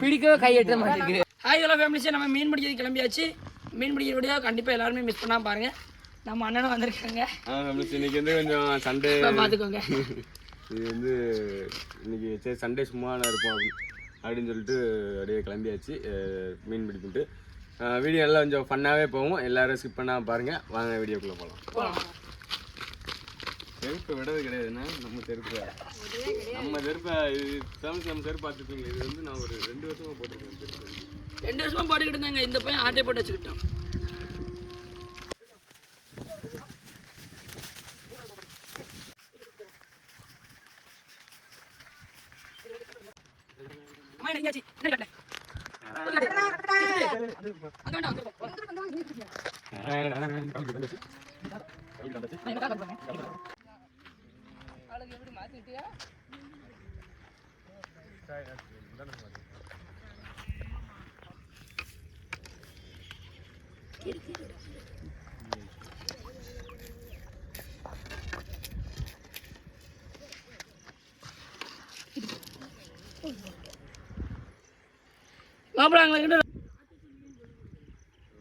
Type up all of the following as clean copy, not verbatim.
பிடிக்கவே கையெட்ட மாட்டேங்குது. Hi hello ஃபேமிலிஸே, நம்ம மீன் பிடிக்கிறது கிளம்பியாச்சு. மீன் பிடிக்கிற வீடியோ கண்டிப்பாக எல்லாருமே மிஸ் பண்ணாமல் பாருங்க. நம்ம அண்ணனும் வந்திருக்காங்க. இன்னைக்கு வந்து கொஞ்சம் சண்டே பார்த்துக்கோங்க. இது வந்து இன்னைக்கு சரி சண்டே சும்மாலாம் இருப்போம் அப்படின்னு சொல்லிட்டு அப்படியே கிளம்பியாச்சு மீன் பிடிக்கிட்டு. வீடியோ எல்லாம் கொஞ்சம் ஃபன்னாகவே போகும். எல்லாரும் ஸ்கிப் பண்ணாமல் பாருங்கள். வாங்க வீடியோக்குள்ளே போகலாம். செருப்பை விடவே கிடையாதுன்னா நம்ம செருப்பை இது தமிழ் நம்ம செருப்பு பார்த்துருப்பீங்க. இது வந்து நான் ஒரு 2 வருஷமாக போட்டிருக்கேன். செருப்பு 2 வருஷமாக போட்டுக்கிட்டு இருந்தாங்க. இந்த பையன் ஆட்டை போட்டு வச்சுக்கிட்டோம்.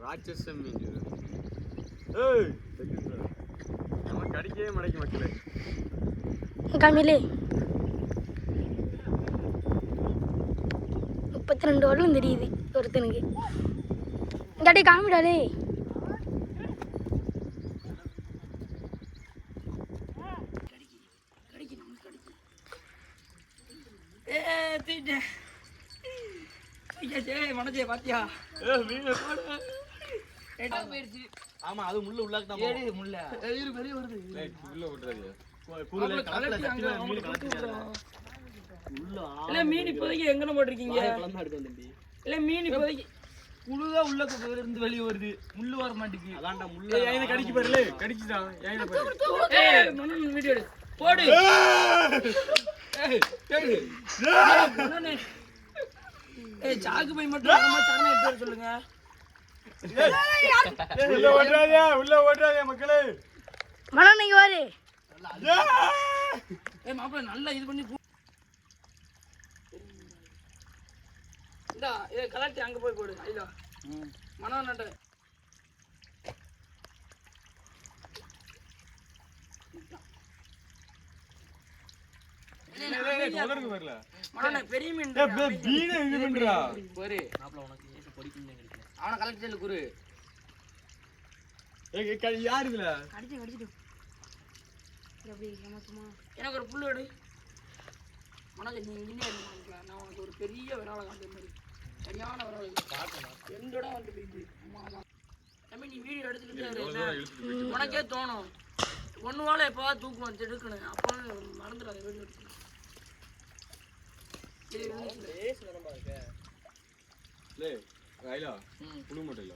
ராட்சச மீன் நமக்கு அடிக்கவே மடைக்கு மக்களே. கமிலே 32 வரலும் தெரியுது ஒருத்தனுக்கு. இந்தாட்டி காமிடாலே. மனஜே பாத்தியா? ஆமா, அது முள்ள உள்ளாக்கு முள்ள பெரிய வருது. உள்ள விட்டுறாது. மீன் இப்போதைக்கு எங்கன்னு போட்டிருக்கீங்க? இல்ல மீன் இப்போதைக்கு புழுதான் உள்ள இருந்து வெளியே வருது. முள்ளு வர மாட்டேங்குது. அதான்டா முள்ள கடிக்கு பாருல. கடிச்சுதான் வீடியோ போடு. சாக்கு பை மட்டும் சொல்லுங்க. உள்ள ஓட்டாதே மக்களே. மனநீங்க வாரு. மாப்பிள்ள நல்லா இது பண்ணி இந்தா இதை கலட்டி அங்க போய் போடு. ஐயா மனம் நட்ட பெரிய மீன் அவனை கலெக்ட் குரு. யாரு இதுல எனக்கு ஒரு புல்லு எடு. மனோஜ் நீ இன்ஜினியர் நான் உனக்கு ஒரு பெரிய விராலை காட்டுற மாதிரி சரியான விராலை எங்கடா வந்து போயிட்டு. தம்பி நீ வீடியோ எடுத்துக்கிட்டு உனக்கே தோணும் ஒன்று வாழை எப்போ தூக்கம் வந்து எடுக்கணும். அப்போ மறந்துடாத வீடியோ எடுத்து. புழு மட்டும் இல்ல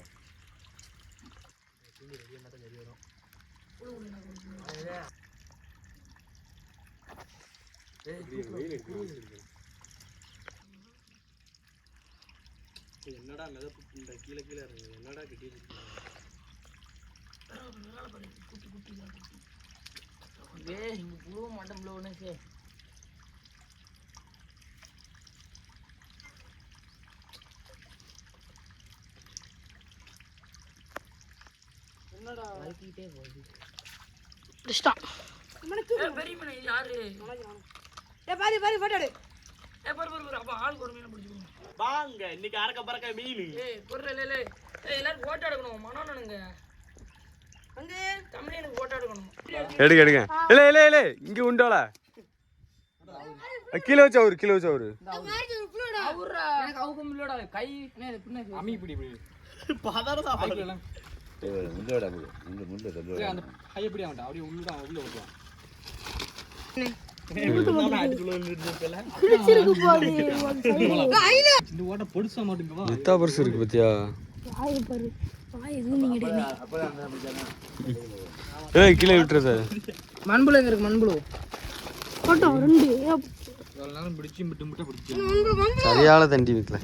என்னடா மிதப்பு கீழே கீழே இருக்கு. என்னடா கட்டி புழு மாட்டோம். என்னடா வலிக்கிட்டே போகுது. பெரிய மீன் இது யாரு? பாரு பாரு போட்டோ எடு. பாரு பாரு அப்ப ஆள் ஒரு மீன் பிடிச்சிக்கணும். வாங்க இன்னைக்கு அரக்க பறக்க மீன். பொருள் இல்லை எல்லாரும் போட்டோ எடுக்கணும். மனோனுங்க வந்து தமிழ் எனக்கு போட்டோ எடுக்கணும். எடுங்க எடுங்க. இல்ல இல்ல இல்ல இங்க உண்டால கீழே வச்சா ஒரு கீழே வச்சா ஒரு எனக்கு அவுக்கும் இல்லடா கை அம்மி பிடி பிடி பாதார சாப்பாடு எல்லாம் முள்ளோட இந்த முள்ள தள்ளு அந்த கை எப்படி ஆவடா அப்படியே உள்ள ஓடுவான். இந்த ஓட்ட பொடுசா மாட்டுங்க. எத்தா பர்ஸ் இருக்கு பாத்தியா? ஏய் கீழே விட்டுற சார். மண்புழு இருக்கு மண்புழு. போட்டோ 2 நானும் பிடிச்சி விட்டு விட்டு பிடிச்சி சரியான தண்டி வீட்ல.